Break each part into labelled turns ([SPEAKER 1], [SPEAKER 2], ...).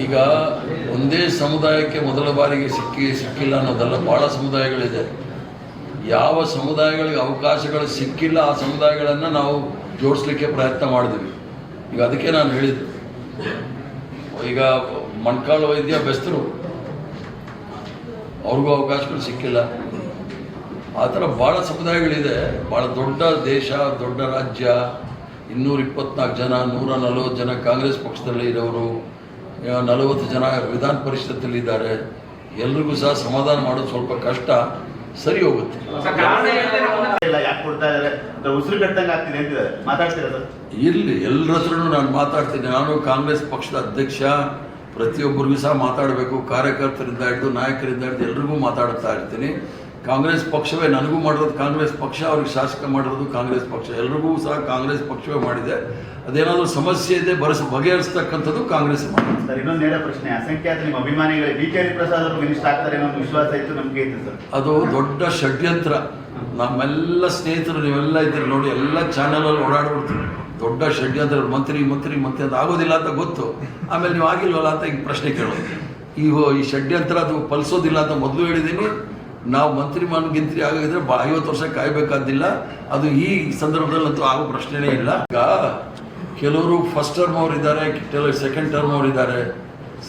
[SPEAKER 1] ಈಗ ಒಂದೇ ಸಮುದಾಯಕ್ಕೆ ಮೊದಲ ಬಾರಿಗೆ ಸಿಕ್ಕಿಲ್ಲ ಅನ್ನೋದಲ್ಲ, ಭಾಳ ಸಮುದಾಯಗಳಿದೆ. ಯಾವ ಸಮುದಾಯಗಳಿಗೆ ಅವಕಾಶಗಳು ಸಿಕ್ಕಿಲ್ಲ ಆ ಸಮುದಾಯಗಳನ್ನು ನಾವು ಜೋಡಿಸ್ಲಿಕ್ಕೆ ಪ್ರಯತ್ನ ಮಾಡಿದ್ವಿ. ಈಗ ಅದಕ್ಕೆ ನಾನು ಹೇಳಿದ್ದು, ಈಗ ಮಣ್ಕಾಳು ವೈದ್ಯ ಬೆಸ್ತರು ಅವ್ರಿಗೂ ಅವಕಾಶಗಳು ಸಿಕ್ಕಿಲ್ಲ. ಆ ಥರ ಭಾಳ ಸಮುದಾಯಗಳಿದೆ. ಭಾಳ ದೊಡ್ಡ ದೇಶ, ದೊಡ್ಡ ರಾಜ್ಯ, 224 ಜನ, 140 ಜನ ಕಾಂಗ್ರೆಸ್ ಪಕ್ಷದಲ್ಲಿ ಇರೋರು, 40 ಜನ ವಿಧಾನ ಪರಿಷತ್ತಲ್ಲಿದ್ದಾರೆ. ಎಲ್ರಿಗೂ ಸಹ ಸಮಾಧಾನ ಮಾಡೋದು ಸ್ವಲ್ಪ ಕಷ್ಟ, ಸರಿ ಹೋಗುತ್ತೆ. ಇರಲಿ, ಎಲ್ಲರ ಹತ್ರನೂ ನಾನು ಮಾತಾಡ್ತೀನಿ. ನಾನು ಕಾಂಗ್ರೆಸ್ ಪಕ್ಷದ ಅಧ್ಯಕ್ಷ, ಪ್ರತಿಯೊಬ್ಬರಿಗೂ ಸಹ ಮಾತಾಡಬೇಕು. ಕಾರ್ಯಕರ್ತರಿಂದ ಹಿಡಿದು ನಾಯಕರಿಂದ ಹಿಡಿದು ಎಲ್ರಿಗೂ ಮಾತಾಡ್ತಾ ಇರ್ತೀನಿ. ಕಾಂಗ್ರೆಸ್ ಪಕ್ಷವೇ ನನಗೂ ಮಾಡಿರೋದು ಕಾಂಗ್ರೆಸ್ ಪಕ್ಷ, ಅವ್ರಿಗೆ ಶಾಸಕ ಮಾಡಿರೋದು ಕಾಂಗ್ರೆಸ್ ಪಕ್ಷ, ಎಲ್ರಿಗೂ ಸಹ ಕಾಂಗ್ರೆಸ್ ಪಕ್ಷವೇ ಮಾಡಿದೆ. ಅದೇನಾದರೂ ಸಮಸ್ಯೆ ಇದೆ ಬಗೆಹರಿಸ್ತಕ್ಕಂಥದ್ದು ಕಾಂಗ್ರೆಸ್ ಮಾಡಿದೆ.
[SPEAKER 2] ಸರ್, ಇನ್ನೊಂದು ನೇರ ಪ್ರಶ್ನೆ. ಅಸಂಖ್ಯಾತ ನಿಮ್ಮ ಅಭಿಮಾನಿಗಳೇ BK ಪ್ರಸಾದ್ ಅವರು ಮಿನಿಸ್ಟರ್ ಆಗ್ತಾರೆ ಅನ್ನೋ ವಿಶ್ವಾಸ ಇತ್ತು, ನಮಗೆ ಇತ್ತು ಸರ್.
[SPEAKER 1] ಅದು ದೊಡ್ಡ ಷಡ್ಯಂತ್ರ. ನಮ್ಮೆಲ್ಲ ಸ್ನೇಹಿತರು ನೀವೆಲ್ಲ ಇದ್ದೀರಿ ನೋಡಿ, ಎಲ್ಲ ಚಾನಲಲ್ಲಿ ಓಡಾಡ್ಬಿಡ್ತೀವಿ. ದೊಡ್ಡ ಷಡ್ಯಂತ್ರ, ಮಂತ್ರಿ ಅಂತ ಆಗೋದಿಲ್ಲ ಅಂತ ಗೊತ್ತು. ಆಮೇಲೆ ನೀವು ಆಗಿಲ್ವಲ್ಲ ಅಂತ ಈಗ ಪ್ರಶ್ನೆ ಕೇಳೋದು. ಈ ಷಡ್ಯಂತ್ರ ಅದು ಫಲಿಸೋದಿಲ್ಲ ಅಂತ ಮೊದಲು ಹೇಳಿದ್ದೀನಿ. ನಾವು ಮಂತ್ರಿ ಆಗಿದ್ರೆ 50 ವರ್ಷ ಕಾಯಬೇಕಾದಿಲ್ಲ. ಅದು ಈ ಸಂದರ್ಭದಲ್ಲಂತೂ ಆಗೋ ಪ್ರಶ್ನೆನೇ ಇಲ್ಲ. ಈಗ ಕೆಲವರು ಫಸ್ಟ್ ಟರ್ಮ್ ಅವ್ರು ಇದ್ದಾರೆ, ಕೆಲವರು ಸೆಕೆಂಡ್ ಟರ್ಮ್ ಅವ್ರು ಇದ್ದಾರೆ.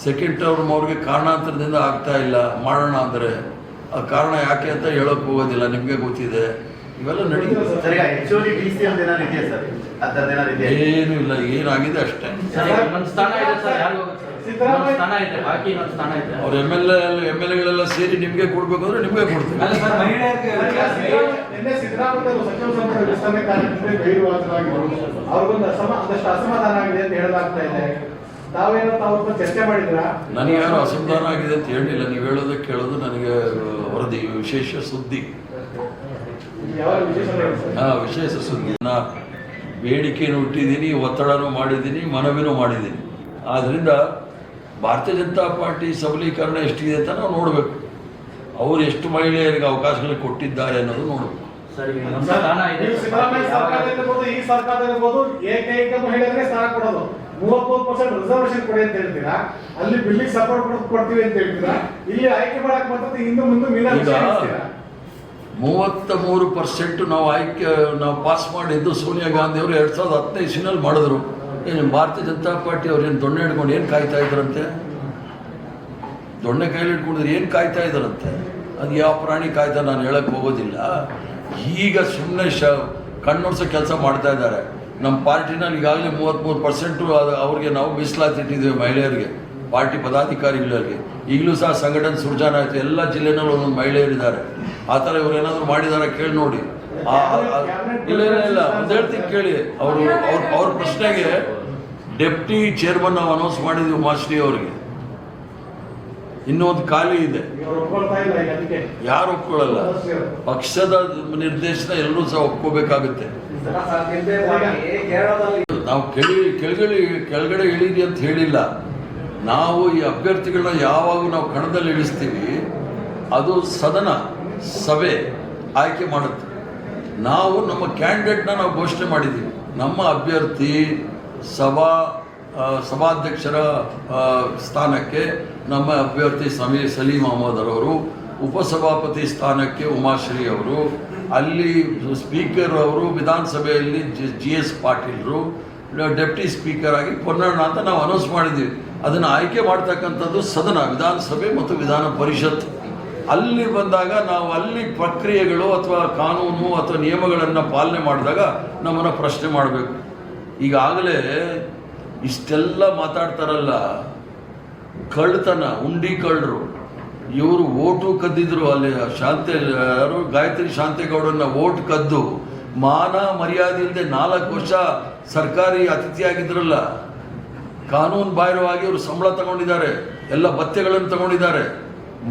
[SPEAKER 1] ಸೆಕೆಂಡ್ ಟರ್ಮ್ ಅವ್ರಿಗೆ ಕಾರಣಾಂತರದಿಂದ ಆಗ್ತಾ ಇಲ್ಲ. ಮಾಡೋಣ ಅಂದರೆ ಆ ಕಾರಣ ಯಾಕೆ ಅಂತ ಹೇಳೋಕೆ ಹೋಗೋದಿಲ್ಲ, ನಿಮಗೆ ಗೊತ್ತಿದೆ. ಇವೆಲ್ಲ ನಡೀತದೆ. ಏನೂ ಇಲ್ಲ, ಏನಾಗಿದೆ ಅಷ್ಟೇ. ಅವ್ರ MLA ಸೇರಿ ನಿಮ್ಗೆ ಕೊಡ್ಬೇಕು ಅಂದ್ರೆ ನಿಮ್ಗೆ ಕೊಡ್ತೀವಿ. ನನಗೆ ಯಾರು ಅಸಮಾಧಾನ ಆಗಿದೆ ಅಂತ ಹೇಳಿಲ್ಲ. ನೀವು ಹೇಳೋದಕ್ಕೆ ಕೇಳೋದು ನನಗೆ ವರದಿ, ವಿಶೇಷ ಸುದ್ದಿ. ವಿಶೇಷ ಸುದ್ದಿ. ನಾ ಬೇಡಿಕೆಯನ್ನು ಇಟ್ಟಿದ್ದೀನಿ, ಒತ್ತಡನೂ ಮಾಡಿದ್ದೀನಿ, ಮನವಿನೂ ಮಾಡಿದ್ದೀನಿ. ಆದ್ದರಿಂದ ಭಾರತೀಯ ಜನತಾ ಪಾರ್ಟಿ ಸಬಲೀಕರಣ ಎಷ್ಟಿದೆ ಅಂತ ನಾವು ನೋಡಬೇಕು. ಅವರು ಎಷ್ಟು ಮಹಿಳೆಯರಿಗೆ ಅವಕಾಶಗಳು ಕೊಟ್ಟಿದ್ದಾರೆ ಅನ್ನೋದು ನೋಡಬೇಕು.
[SPEAKER 3] ಈ ಸರ್ಕಾರದಲ್ಲಿರ್ಬೋದು, ಏಕೈಕ ಮಹಿಳೆಯರಿಗೆ ಸ್ಥಾನ ಕೊಡೋದು. 33% ರಿಸರ್ವೇಶನ್ ಕೊಡಿ ಅಂತ ಹೇಳ್ತೀರಾ, ಅಲ್ಲಿ ಬಿಲ್ಲಿಗೆ ಸಪೋರ್ಟ್ ಕೊಡ್ತೀವಿ ಅಂತ ಹೇಳ್ತೀರಾ, ಇಲ್ಲಿ ಆಯ್ಕೆ ಮಾಡಕ್ ಮಾತ್ರ ಹಿಂದೆ ಮುಂದೆ
[SPEAKER 1] 33% ನಾವು ಪಾಸ್ ಮಾಡಿದ್ದು ಸೋನಿಯಾ ಗಾಂಧಿ ಅವರು 2015 ಇಸ್ವಿನಲ್ಲಿ ಮಾಡಿದ್ರು. ಏನು ಭಾರತೀಯ ಜನತಾ ಪಾರ್ಟಿ ಅವ್ರು ಏನು ದೊಣ್ಣೆ ಹಿಡ್ಕೊಂಡು ಏನು ಕಾಯ್ತಾ ಇದ್ರಂತೆ? ದೊಣ್ಣೆ ಕೈಲಿ ಹಿಡ್ಕೊಂಡಿದ್ರೆ ಏನು ಕಾಯ್ತಾ ಇದ್ದಾರಂತೆ? ಅದು ಯಾವ ಪ್ರಾಣಿ ಕಾಯ್ತಾ ನಾನು ಹೇಳಕ್ಕೆ ಹೋಗೋದಿಲ್ಲ. ಈಗ ಸುಮ್ಮನೆ ಕಣ್ಣೊಡ್ಸೋ ಕೆಲಸ ಮಾಡ್ತಾ ಇದ್ದಾರೆ. ನಮ್ಮ ಪಾರ್ಟಿನಲ್ಲಿ ಈಗಾಗಲೇ 33% ಅವ್ರಿಗೆ ನಾವು ಮೀಸಲಾತಿಟ್ಟಿದ್ದೇವೆ ಮಹಿಳೆಯರಿಗೆ, ಪಾರ್ಟಿ ಪದಾಧಿಕಾರಿಗಳಿಗೆ. ಈಗಲೂ ಸಹ ಸಂಘಟನೆ ಸೃಜಾನ ಆಯಿತು. ಎಲ್ಲ ಜಿಲ್ಲೆನಲ್ಲೂ ಒಂದೊಂದು ಮಹಿಳೆಯರಿದ್ದಾರೆ. ಆ ಥರ ಇವ್ರು ಏನಾದರೂ ಮಾಡಿದಾರ ಕೇಳಿ ನೋಡಿ. ಇಲ್ಲ ಒಂದು ಹೇಳ್ತೀನಿ ಕೇಳಿ. ಅವ್ರ ಪ್ರಶ್ನೆಗೆ ಡೆಪ್ಟಿ ಚೇರ್ಮನ್ ನಾವು ಅನೌನ್ಸ್ ಮಾಡಿದ್ವಿ ಉಮಾಶ್ರೀ ಅವರಿಗೆ. ಇನ್ನೂ ಒಂದು ಖಾಲಿ ಇದೆ, ಯಾರು ಒಪ್ಕೊಳ್ಳಲ್ಲ. ಪಕ್ಷದ ನಿರ್ದೇಶನ ಎಲ್ಲರೂ ಸಹ ಒಪ್ಕೋಬೇಕಾಗುತ್ತೆ. ನಾವು ಕೆಳಗಡೆ ಇಳೀರಿ ಅಂತ ಹೇಳಿಲ್ಲ. ನಾವು ಈ ಅಭ್ಯರ್ಥಿಗಳನ್ನ ಯಾವಾಗ ನಾವು ಕಣದಲ್ಲಿ ಇಳಿಸ್ತೀವಿ, ಅದು ಸದನ ಸಭೆ ಆಯ್ಕೆ ಮಾಡುತ್ತೆ. ನಾವು ನಮ್ಮ ಕ್ಯಾಂಡಿಡೇಟ್ನ ನಾವು ಘೋಷಣೆ ಮಾಡಿದ್ದೀವಿ. ನಮ್ಮ ಅಭ್ಯರ್ಥಿ ಸಭಾಧ್ಯಕ್ಷರ ಸ್ಥಾನಕ್ಕೆ ನಮ್ಮ ಅಭ್ಯರ್ಥಿ ಸಲೀಂ ಅಹಮದ್ ಅವರು, ಉಪಸಭಾಪತಿ ಸ್ಥಾನಕ್ಕೆ ಉಮಾಶ್ರೀ ಅವರು, ಅಲ್ಲಿ ಸ್ಪೀಕರ್ ಅವರು ವಿಧಾನಸಭೆಯಲ್ಲಿ GS ಪಾಟೀಲ್ರು, ಡೆಪ್ಟಿ ಸ್ಪೀಕರ್ ಆಗಿ ಪೊನ್ನಣ್ಣ ಅಂತ ನಾವು ಅನೌನ್ಸ್ ಮಾಡಿದ್ದೀವಿ. ಅದನ್ನು ಆಯ್ಕೆ ಮಾಡ್ತಕ್ಕಂಥದ್ದು ಸದನ, ವಿಧಾನಸಭೆ ಮತ್ತು ವಿಧಾನ ಪರಿಷತ್. ಅಲ್ಲಿ ಬಂದಾಗ ನಾವು ಅಲ್ಲಿ ಪ್ರಕ್ರಿಯೆಗಳು ಅಥವಾ ಕಾನೂನು ಅಥವಾ ನಿಯಮಗಳನ್ನು ಪಾಲನೆ ಮಾಡಿದಾಗ ನಮ್ಮನ್ನು ಪ್ರಶ್ನೆ ಮಾಡಬೇಕು. ಈಗಾಗಲೇ ಇಷ್ಟೆಲ್ಲ ಮಾತಾಡ್ತಾರಲ್ಲ, ಕಳ್ಳತನ, ಉಂಡಿ ಕಳ್ಳರು, ಇವರು ಓಟು ಕದ್ದಿದ್ರು. ಅಲ್ಲಿ ಗಾಯತ್ರಿ ಶಾಂತೇಗೌಡರನ್ನ ಓಟ್ ಕದ್ದು ಮಾನ ಮರ್ಯಾದೆ ಇಲ್ಲದೆ 4 ವರ್ಷ ಸರ್ಕಾರಿ ಅತಿಥಿಯಾಗಿದ್ರಲ್ಲ. ಕಾನೂನು ಬಾಹಿರವಾಗಿ ಅವರು ಸಂಬಳ ತಗೊಂಡಿದ್ದಾರೆ, ಎಲ್ಲ ಭತ್ಯೆಗಳನ್ನು ತಗೊಂಡಿದ್ದಾರೆ.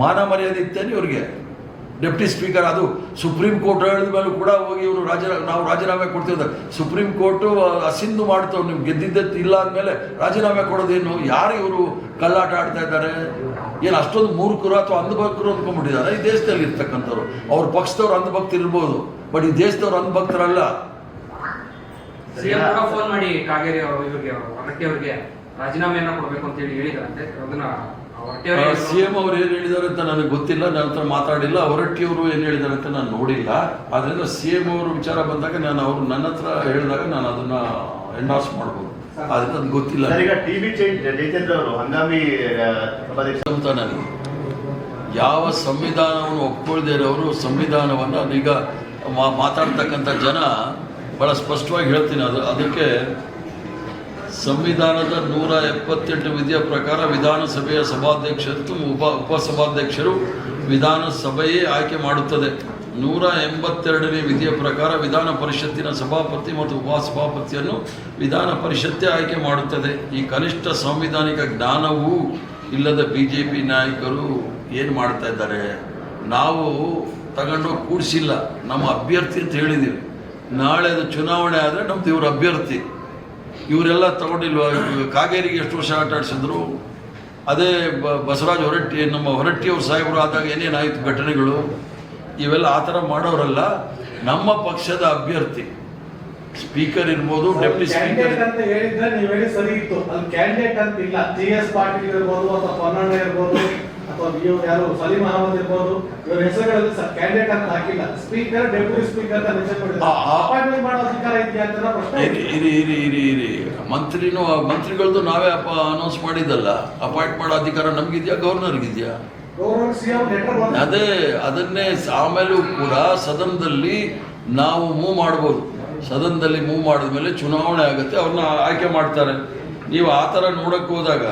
[SPEAKER 1] ಮಾನ ಮರ್ಯಾದೆ ಇತ್ತೇನೆ ಇವ್ರಿಗೆ? ಡೆಪ್ಟಿ ಸ್ಪೀಕರ್, ಅದು ಸುಪ್ರೀಂ ಕೋರ್ಟ್ ಹೇಳಿದ ಮೇಲೂ ಕೂಡ ಹೋಗಿ ಇವರು ನಾವು ರಾಜೀನಾಮೆ ಕೊಡ್ತಿದ್ದ. ಸುಪ್ರೀಂ ಕೋರ್ಟು ಅಸಿಂಧು ಮಾಡ್ತಾವೆ, ನಿಮ್ಗೆ ಗೆದ್ದಿದ್ದತ್ತು ಇಲ್ಲ ಅಂದಮೇಲೆ ರಾಜೀನಾಮೆ ಕೊಡೋದೇನು? ಯಾರು ಇವರು ಕಳ್ಳಾಟ ಆಡ್ತಾ ಇದ್ದಾರೆ? ಏನು ಅಷ್ಟೊಂದು ಮೂರ್ಖರು ಅಥವಾ ಅಂಧಭಕ್ತರು ಅಂದ್ಕೊಂಡ್ಬಿಟ್ಟಿದ್ದಾರೆ ಈ ದೇಶದಲ್ಲಿ ಇರ್ತಕ್ಕಂಥವ್ರು? ಅವ್ರ ಪಕ್ಷದವ್ರು ಅಂಧಭಕ್ತರು ಇರ್ಬೋದು, ಬಟ್ ಈ ದೇಶದವ್ರು ಅಂಧಭಕ್ತರಲ್ಲ.
[SPEAKER 4] ಸಿಎಂ ಕೂಡ ಫೋನ್ ಮಾಡಿ ಕಾಗೇರಿ ಇವರಿಗೆ ಹೊರಟ್ಟಿ ಅವರಿಗೆ ರಾಜೀನಾಮೆಯನ್ನ ಕೊಡಬೇಕು ಅಂತ ಹೇಳಿ ಹೇಳಿದಾರಂತೆ. ಅದನ್ನ
[SPEAKER 1] ಸಿಎಂ ಅವ್ರು ಏನ್ ಹೇಳಿದಾರೆ ಅಂತ ನನಗೆ ಗೊತ್ತಿಲ್ಲ, ನನ್ನ ಹತ್ರ ಮಾತಾಡಿಲ್ಲ. ಹೊರಟ್ಟಿ ಅವರು ಏನ್ ಹೇಳಿದಾರೆ ಅಂತ ನಾನು ನೋಡಿಲ್ಲ. ಆದ್ರಿಂದ ಸಿಎಂ ಅವರು ವಿಚಾರ ಬಂದಾಗ ನಾನು ಅವ್ರು ನನ್ನ ಹತ್ರ ಹೇಳಿದಾಗ ನಾನು ಅದನ್ನ ಎಂಡಾರ್ಸ್ ಮಾಡ್ಬೋದು. ಆದ್ರಿಂದ ಅದು ಗೊತ್ತಿಲ್ಲ.
[SPEAKER 2] ಈಗ ಟಿಬಿ ಜಯಚಂದ್ರ ಅವರು ಹಂಗಾಮಿ ಸಭಾಧ್ಯಕ್ಷ
[SPEAKER 1] ಅಂತ ನನಗೆ ಯಾವ ಸಂವಿಧಾನವನ್ನು ಒಪ್ಕೊಳ್ದೇ ಇರೋರು ಸಂವಿಧಾನವನ್ನು ಈಗ ಮಾತಾಡ್ತಕ್ಕಂಥ ಜನ ಬಹಳ ಸ್ಪಷ್ಟವಾಗಿ ಹೇಳ್ತೀನಿ. ಅದಕ್ಕೆ ಸಂವಿಧಾನದ 178 ವಿಧಿಯ ಪ್ರಕಾರ ವಿಧಾನಸಭೆಯ ಸಭಾಧ್ಯಕ್ಷರು ಉಪಸಭಾಧ್ಯಕ್ಷರು ವಿಧಾನಸಭೆಯೇ ಆಯ್ಕೆ ಮಾಡುತ್ತದೆ. 182ನೇ ವಿಧಿಯ ಪ್ರಕಾರ ವಿಧಾನ ಪರಿಷತ್ತಿನ ಸಭಾಪತಿ ಮತ್ತು ಉಪಸಭಾಪತಿಯನ್ನು ವಿಧಾನ ಪರಿಷತ್ತೇ ಆಯ್ಕೆ ಮಾಡುತ್ತದೆ. ಈ ಕನಿಷ್ಠ ಸಾಂವಿಧಾನಿಕ ಜ್ಞಾನವೂ ಇಲ್ಲದ BJP ನಾಯಕರು ಏನು ಮಾಡ್ತಾ ಇದ್ದಾರೆ? ನಾವು ತಗೊಂಡೋಗಿ ಕೂಡಿಸಿಲ್ಲ, ನಮ್ಮ ಅಭ್ಯರ್ಥಿ ಅಂತ ಹೇಳಿದ್ದೀವಿ. ನಾಳೆ ಅದು ಚುನಾವಣೆ ಆದರೆ ನಮ್ದು ಇವ್ರ ಅಭ್ಯರ್ಥಿ. ಇವರೆಲ್ಲ ತಗೊಂಡಿಲ್ವ? ಕಾಗೇರಿಗೆ ಎಷ್ಟು ವರ್ಷ ಆಟ ಆಡಿಸಿದ್ರು? ಅದೇ ಬಸವರಾಜ್ ಹೊರಟ್ಟಿ, ನಮ್ಮ ಹೊರಟ್ಟಿಯವ್ರ ಸಾಹೇಬರು ಆದಾಗ ಏನೇನಾಯಿತು ಘಟನೆಗಳು, ಇವೆಲ್ಲ ಆ ಥರ ಮಾಡೋರಲ್ಲ. ನಮ್ಮ ಪಕ್ಷದ ಅಭ್ಯರ್ಥಿ ಸ್ಪೀಕರ್ ಇರ್ಬೋದು, ಡೆಪ್ಟಿ ಸ್ಪೀಕರ್
[SPEAKER 3] ಅಂತ ಹೇಳಿದ್ರೆ ನೀವು ಹೇಳಿ ಸರಿ ಇತ್ತು. ಅಲ್ಲಿ ಕ್ಯಾಂಡಿಡೇಟ್ ಅಂತ ಇಲ್ಲ. GS ಪಾಟೀಲ್ ಇರ್ಬೋದು ಅಥವಾ ಪೊನ್ನಣ್ಣ ಇರ್ಬೋದು ಅಥವಾ ಯಾರು ಸಲೀಂ ಅಹಮದ್ ಇರ್ಬೋದು, ಇವ್ರ ಹೆಸರುಗಳಲ್ಲಿ ಕ್ಯಾಂಡಿಡೇಟ್ ಅಂತ ಹಾಕಿಲ್ಲ. ಸ್ಪೀಕರ್, ಡೆಪ್ಯೂಟಿ ಸ್ಪೀಕರ್ ಅಂತ ಮೆನ್ಷನ್ ಮಾಡಿದ್ರು. ಅಪಾಯಿಂಟ್ಮೆಂಟ್ ಮಾಡೋ ಅಧಿಕಾರ ಇದೆಯಾ ಅಂತ ಪ್ರಶ್ನೆ.
[SPEAKER 1] ಇರಿ ಮಂತ್ರಿಗಳದ್ದು ನಾವೇ ಅನೌನ್ಸ್ ಮಾಡಿದ್ದಲ್ಲ. ಅಪಾಯಿಂಟ್ ಮಾಡೋ ಅಧಿಕಾರ ನಮ್ಗಿದ್ಯಾ, ಗವರ್ನರ್ಗಿದ್ಯಾ? ಅದೇ ಅದನ್ನೇ ಆಮೇಲೂ ಕೂಡ ಸದನದಲ್ಲಿ ನಾವು ಮೂವ್ ಮಾಡ್ಬೋದು. ಸದನದಲ್ಲಿ ಮೂವ್ ಮಾಡಿದ್ಮೇಲೆ ಚುನಾವಣೆ ಆಗುತ್ತೆ, ಅವ್ರನ್ನ ಆಯ್ಕೆ ಮಾಡ್ತಾರೆ. ನೀವು ಆ ಥರ ನೋಡಕ್ಕೆ ಹೋದಾಗ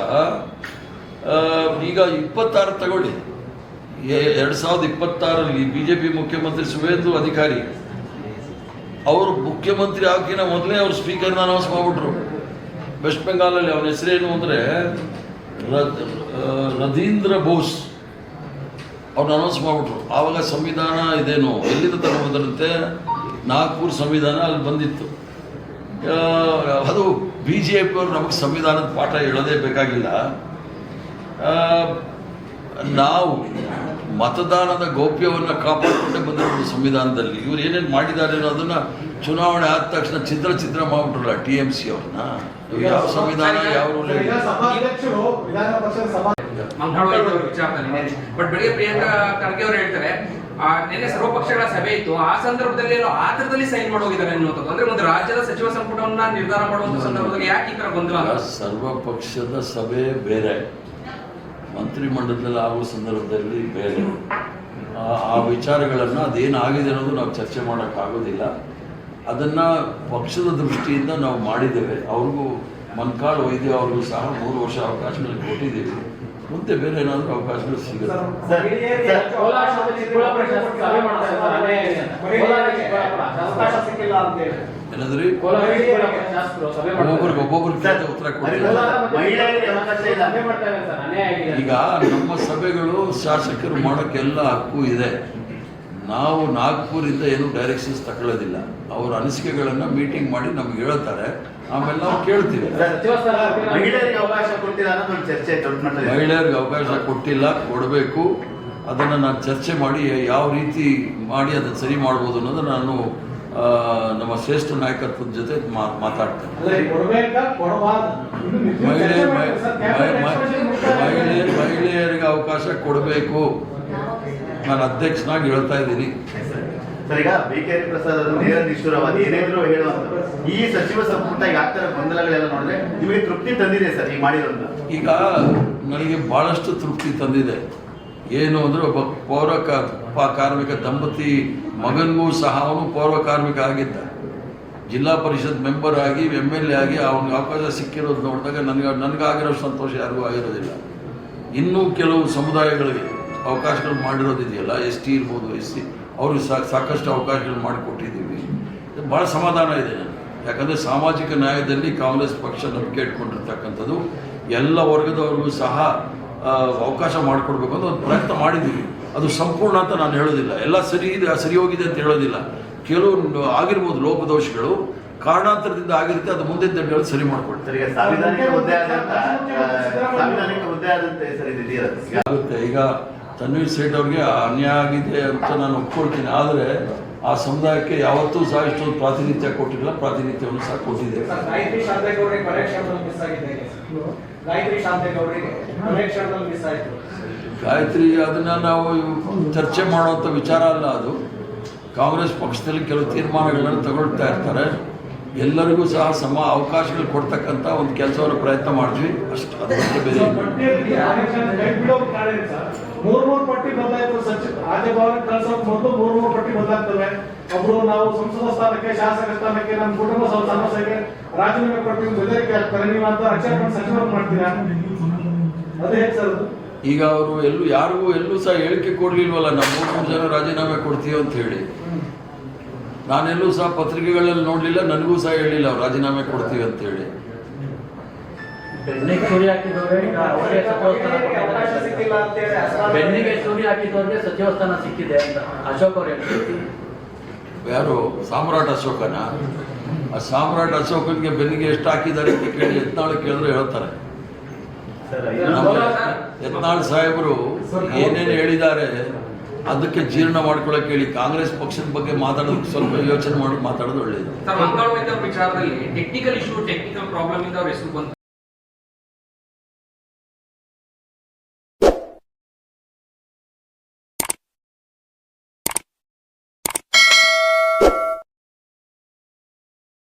[SPEAKER 1] ಈಗ 26 ತಗೊಳ್ಳಿ. 2026ರಲ್ಲಿ BJP ಮುಖ್ಯಮಂತ್ರಿ ಸುವೇಂದು ಅಧಿಕಾರಿ ಅವರು ಮುಖ್ಯಮಂತ್ರಿ ಆಗಿನ ಮೊದಲೇ ಅವ್ರು ಸ್ಪೀಕರ್ನ ಅನೌನ್ಸ್ ಮಾಡಿಬಿಟ್ರು. ವೆಸ್ಟ್ ಬೆಂಗಾಲಲ್ಲಿ ಅವನ ಹೆಸರೇನು ಅಂದರೆ ರದೀಂದ್ರ ಬೋಸ್. ಅವ್ರನ್ನ ಅನೌನ್ಸ್ ಮಾಡಿಬಿಟ್ರು. ಆವಾಗ ಸಂವಿಧಾನ ಇದೇನು ಎಲ್ಲಿಂದ ತಗೊಂಡ್ಬಂದ್ರಂತೆ? ನಾಗ್ಪುರ್ ಸಂವಿಧಾನ ಅಲ್ಲಿ ಬಂದಿತ್ತು. ಅದು BJP ಅವರು ನಮಗೆ ಸಂವಿಧಾನದ ಪಾಠ ಹೇಳೋದೇ ಬೇಕಾಗಿಲ್ಲ. ನಾವು ಮತದಾನದ ಗೌಪ್ಯವನ್ನು ಕಾಪಾಡಿಕೊಂಡೇ ಬಂದಿರೋದು ಸಂವಿಧಾನದಲ್ಲಿ. ಇವ್ರು ಏನೇನು ಮಾಡಿದ್ದಾರೆ ಅನ್ನೋದನ್ನ ಚುನಾವಣೆ ಆದ ತಕ್ಷಣ ಚಿತ್ರ ಮಾಡಿಬಿಟ್ರಲ್ಲ TMC ಅವ್ರನ್ನ. ಯಾವ ಸಂವಿಧಾನ ಯಾವ ರೂಲ್
[SPEAKER 3] ಸಭಾಧ್ಯಕ್ಷರು ವಿಧಾನ ಪರಿಷತ್ ಸಭಾ
[SPEAKER 4] ವಿಚಾರದಲ್ಲಿ ಬಟ್ ಬೆಳಿಗ್ಗೆ ಪ್ರಿಯಾಂಕಾ ಖರ್ಗೆ ಅವರು ಹೇಳ್ತಾರೆ ನಿನ್ನೆ ಸರ್ವಪಕ್ಷಗಳ ಸಭೆ ಇತ್ತು, ಆ ಸಂದರ್ಭದಲ್ಲಿ ಆತರದಲ್ಲಿ ಸೈನ್ ಮಾಡೋಗಿದ್ದಾರೆ ಅನ್ನುವಂಥದ್ದು. ಅಂದ್ರೆ ಒಂದು ರಾಜ್ಯದ ಸಚಿವ ಸಂಪುಟವನ್ನ ನಿರ್ಧಾರ ಮಾಡುವಂತ ಸಂದರ್ಭದಲ್ಲಿ ಯಾಕೆ ಈ ತರ ಗೊಂದಲ?
[SPEAKER 1] ಸರ್ವಪಕ್ಷದ ಸಭೆ ಬೇರೆ, ಮಂತ್ರಿಮಂಡಲದಲ್ಲಿ ಆಗುವ ಸಂದರ್ಭದಲ್ಲಿ ಬೇರೆ. ಆ ವಿಚಾರಗಳನ್ನು ಅದೇನಾಗಿದೆ ಅನ್ನೋದು ನಾವು ಚರ್ಚೆ ಮಾಡೋಕ್ಕಾಗೋದಿಲ್ಲ. ಅದನ್ನು ಪಕ್ಷದ ದೃಷ್ಟಿಯಿಂದ ನಾವು ಮಾಡಿದ್ದೇವೆ. ಅವ್ರಿಗೂ ಮನ್ಕಾಳ್ ವೈದ್ಯ ಅವ್ರಿಗೂ ಸಹ 3 ವರ್ಷ ಅವಕಾಶಗಳು ಕೊಟ್ಟಿದ್ದೀವಿ. ಮುಂದೆ ಬೇರೆ ಏನಾದರೂ ಅವಕಾಶಗಳು ಸಿಗುತ್ತೆ. ಏನಂದ್ರಿ? ಒಬ್ಬೊಬ್ರಿಗೆ ಉತ್ತರ ಕೊಡ್ತಾರೆ. ಈಗ ನಮ್ಮ ಸಭೆಗಳು ಶಾಸಕರು ಮಾಡೋಕ್ಕೆಲ್ಲ ಹಕ್ಕು ಇದೆ. ನಾವು ನಾಗ್ಪುರಿಂದ ಏನು ಡೈರೆಕ್ಷನ್ಸ್ ತಗೊಳ್ಳೋದಿಲ್ಲ. ಅವರ ಅನಿಸಿಕೆಗಳನ್ನು ಮೀಟಿಂಗ್ ಮಾಡಿ ನಮ್ಗೆ ಹೇಳ್ತಾರೆ, ಆಮೇಲೆ ನಾವು ಕೇಳ್ತೀವಿ.
[SPEAKER 2] ಮಹಿಳೆಯರಿಗೆ ಅವಕಾಶ ಕೊಟ್ಟಿಲ್ಲ ಅನ್ನೋದು ಚರ್ಚೆ ದೊಡ್ಡ ಮಟ್ಟದಲ್ಲಿ.
[SPEAKER 1] ಮಹಿಳೆಯರಿಗೆ ಅವಕಾಶ ಕೊಟ್ಟಿಲ್ಲ, ಕೊಡಬೇಕು. ಅದನ್ನು ನಾನು ಚರ್ಚೆ ಮಾಡಿ ಯಾವ ರೀತಿ ಮಾಡಿ ಅದನ್ನು ಸರಿ ಮಾಡ್ಬೋದು ಅನ್ನೋದು ನಾನು ನಮ್ಮ ಶ್ರೇಷ್ಠ ನಾಯಕತ್ವದ ಜೊತೆ ಮಾತಾಡ್ತೇನೆ. ಮಹಿಳೆಯರಿಗೆ ಅವಕಾಶ ಕೊಡಬೇಕು. ನಾನು ಅಧ್ಯಕ್ಷನಾಗಿ ಹೇಳ್ತಾ ಇದ್ದೀನಿ.
[SPEAKER 2] ಸರ್, ಈಗ BK ಪ್ರಸಾದ್ ಅವರು ನೇರ ನಿಷ್ಠುರವಾದಿ ಏನೇನಾದ್ರು ಹೇಳುವಂತ ಈ ಸಚಿವ ಸಂಪುಟ ಈಗ ಆಗ್ತಾರ ಗೊಂದಲಗಳೆಲ್ಲ ನೋಡಿದ್ರೆ ನಿಮಗೆ ತೃಪ್ತಿ ತಂದಿದೆ ಸರ್ ಈಗ ಮಾಡಿರೋದು?
[SPEAKER 1] ಈಗ ನನಗೆ ಬಹಳಷ್ಟು ತೃಪ್ತಿ ತಂದಿದೆ. ಏನು ಅಂದರೆ ಒಬ್ಬ ಕಾರ್ಮಿಕ ದಂಪತಿ ಮಗನಿಗೂ ಸಹ ಅವನು ಪೌರ ಕಾರ್ಮಿಕ ಆಗಿದ್ದ. ಜಿಲ್ಲಾ ಪರಿಷತ್ ಮೆಂಬರ್ ಆಗಿ MLA ಆಗಿ ಅವನಿಗೆ ಅವಕಾಶ ಸಿಕ್ಕಿರೋದು ನೋಡಿದಾಗ ನನಗಾಗಿರೋ ಸಂತೋಷ ಯಾರಿಗೂ ಆಗಿರೋದಿಲ್ಲ. ಇನ್ನೂ ಕೆಲವು ಸಮುದಾಯಗಳಿಗೆ ಅವಕಾಶಗಳು ಮಾಡಿರೋದಿದೆಯಲ್ಲ, ST ಇರ್ಬೋದು, SC ಅವ್ರಿಗೆ ಸಾಕಷ್ಟು ಅವಕಾಶಗಳು ಮಾಡಿಕೊಟ್ಟಿದ್ದೀವಿ. ಭಾಳ ಸಮಾಧಾನ ಇದೆ ನನಗೆ. ಯಾಕಂದರೆ ಸಾಮಾಜಿಕ ನ್ಯಾಯದಲ್ಲಿ ಕಾಂಗ್ರೆಸ್ ಪಕ್ಷ ನಂಬಿಕೆ ಇಟ್ಕೊಂಡಿರ್ತಕ್ಕಂಥದ್ದು. ಎಲ್ಲ ವರ್ಗದವ್ರಿಗೂ ಸಹ ಅವಕಾಶ ಮಾಡಿಕೊಡ್ಬೇಕು ಅಂತ ಒಂದು ಪ್ರಯತ್ನ ಮಾಡಿದ್ದೀವಿ. ಅದು ಸಂಪೂರ್ಣ ಅಂತ ನಾನು ಹೇಳೋದಿಲ್ಲ. ಎಲ್ಲ ಸರಿ ಹೋಗಿದೆ ಅಂತ ಹೇಳೋದಿಲ್ಲ. ಕೆಲವು ಆಗಿರ್ಬೋದು ಲೋಪದೋಷಗಳು, ಕಾರಣಾಂತರದಿಂದ ಆಗಿರುತ್ತೆ. ಅದು ಮುಂದಿನ ದಿನಗಳು ಸರಿ ಮಾಡಿಕೊಡ್ತಾರೆ.
[SPEAKER 2] ಸಾಂವಿಧಾನಿಕ ಹುದ್ದೆ ಆದಂತೆ
[SPEAKER 1] ಆಗುತ್ತೆ. ಈಗ ತನ್ವೀರ್ ಸೇಠ್ ಅವ್ರಿಗೆ ಅನ್ಯಾಯ ಆಗಿದೆ ಅಂತ ನಾನು ಒಪ್ಕೊಳ್ತೀನಿ. ಆದರೆ ಆ ಸಮುದಾಯಕ್ಕೆ ಯಾವತ್ತೂ ಸಹ ಇಷ್ಟೊಂದು ಪ್ರಾತಿನಿಧ್ಯ ಕೊಟ್ಟಿಲ್ಲ, ಪ್ರಾತಿನಿಧ್ಯವನ್ನು ಸಹ ಕೊಟ್ಟಿದ್ದೇವೆ.
[SPEAKER 3] ಸರ್, ಗಾಯತ್ರಿ ಶಾಂತೇಗೌಡರಿಗೆ ಕೊನೆ ಕ್ಷಣದಲ್ಲಿ ಮಿಸ್ ಆಗಿದೆ. ಗಾಯತ್ರಿ ಶಾಂತೇಗೌಡರಿಗೆ ಕೊನೆ ಕ್ಷಣದಲ್ಲಿ ಮಿಸ್ ಆಯಿತು.
[SPEAKER 1] ಗಾಯತ್ರಿ ಅದನ್ನು ನಾವು ಚರ್ಚೆ ಮಾಡುವಂಥ ವಿಚಾರ ಅಲ್ಲ. ಅದು ಕಾಂಗ್ರೆಸ್ ಪಕ್ಷದಲ್ಲಿ ಕೆಲವು ತೀರ್ಮಾನಗಳನ್ನು ತಗೊಳ್ತಾ ಇರ್ತಾರೆ. ಎಲ್ಲರಿಗೂ ಸಹ ಸಮ ಅವಕಾಶಗಳು ಕೊಡ್ತಕ್ಕಂಥ ಒಂದು ಕೆಲಸವನ್ನು ಪ್ರಯತ್ನ ಮಾಡ್ತೀವಿ ಅಷ್ಟು. ಅದಕ್ಕೆ ಬೇರೆ ಏನು?
[SPEAKER 3] ಮೂರು ಪಟ್ಟಿ ಬದಲಾಯಿತು. ರಾಜ್ಯಭವನ ಕಳಿಸೋಕೆ ಮೊದಲು ಮೂರು ಪಟ್ಟಿ ಬದಲಾಗ್ತವೆ. ಒಬ್ರು ನಾವು ಸಂಸದ ಸ್ಥಾನಕ್ಕೆ, ಶಾಸಕ ಸ್ಥಾನಕ್ಕೆ, ನಮ್ಮ ಕುಟುಂಬ ಸಮಸ್ಯೆಗೆ ರಾಜೀನಾಮೆ ಕೊಡ್ತೀವಿ, ಬೆದರಿಕೆ ಆಗ್ತಾರೆ. ನೀವು ಅಂತ ಅಕ್ಷರ ಸಚಿವರು ಮಾಡ್ತೀರಾ? ಅದು ಹೇಗೆ ಸರ್?
[SPEAKER 1] ಈಗ ಅವರು ಎಲ್ಲೂ ಸಹ ಹೇಳಿಕೆ ಕೊಡಲಿಲ್ವಲ್ಲ, ನಾವು 3 ಜನ ರಾಜೀನಾಮೆ ಕೊಡ್ತೀವಿ ಅಂತ ಹೇಳಿ. ನಾನೆಲ್ಲೂ ಸಹ ಪತ್ರಿಕೆಗಳಲ್ಲಿ ನೋಡಲಿಲ್ಲ, ನನಗೂ ಸಹ ಹೇಳಿಲ್ಲ ಅವ್ರು ರಾಜೀನಾಮೆ ಕೊಡ್ತೀವಿ ಅಂತ ಹೇಳಿ.
[SPEAKER 5] ಬೆನ್ನಿಗೆ ಚೂರಿ ಹಾಕಿದವ್ರೆ ಈಗ ಅವರಿಗೆ ಸಚಿವ ಸ್ಥಾನ
[SPEAKER 3] ಅವಕಾಶ ಸಿಕ್ಕಿಲ್ಲ ಅಂತ ಹೇಳಿ
[SPEAKER 5] ಬೆನ್ನಿಗೆ ಚೂರಿ ಹಾಕಿದವ್ರಿಗೆ ಸಚಿವ ಸ್ಥಾನ ಸಿಕ್ಕಿದೆ ಅಂತ ಅಶೋಕ್ ಅವ್ರು ಹೇಳ್ತಾರೆ.
[SPEAKER 1] ಯಾರು ಸಾಮ್ರಾಟ್ ಅಶೋಕನ? ಆ ಸಾಮ್ರಾಟ್ ಅಶೋಕನಿಗೆ ಬೆನ್ನಿಗೆ ಎಷ್ಟು ಹಾಕಿದ್ದಾರೆ ಅಂತ ಕೇಳಿ ಯತ್ನಾಳ್ ಕೇಳಿದ್ರೆ ಹೇಳ್ತಾರೆ. ನಮ್ಮ ಯತ್ನಾಳ್ ಸಾಹೇಬರು ಏನೇನು ಹೇಳಿದ್ದಾರೆ ಅದಕ್ಕೆ ಜೀರ್ಣ ಮಾಡ್ಕೊಳ್ಳೋಕೆ ಹೇಳಿ. ಕಾಂಗ್ರೆಸ್ ಪಕ್ಷದ ಬಗ್ಗೆ ಮಾತಾಡೋದಕ್ಕೆ ಸ್ವಲ್ಪ ಯೋಚನೆ ಮಾಡಿ ಮಾತಾಡೋದು ಒಳ್ಳೆಯದು.
[SPEAKER 4] ಸರ್, ಮಂಗಳವಾರ ವಿಚಾರದಲ್ಲಿ ಟೆಕ್ನಿಕಲ್ ಇಶ್ಯೂ, ಟೆಕ್ನಿಕಲ್ ಪ್ರಾಬ್ಲಮ್ ಇಂದ ಅವ್ರ ಹೆಸರು ಬಂತು.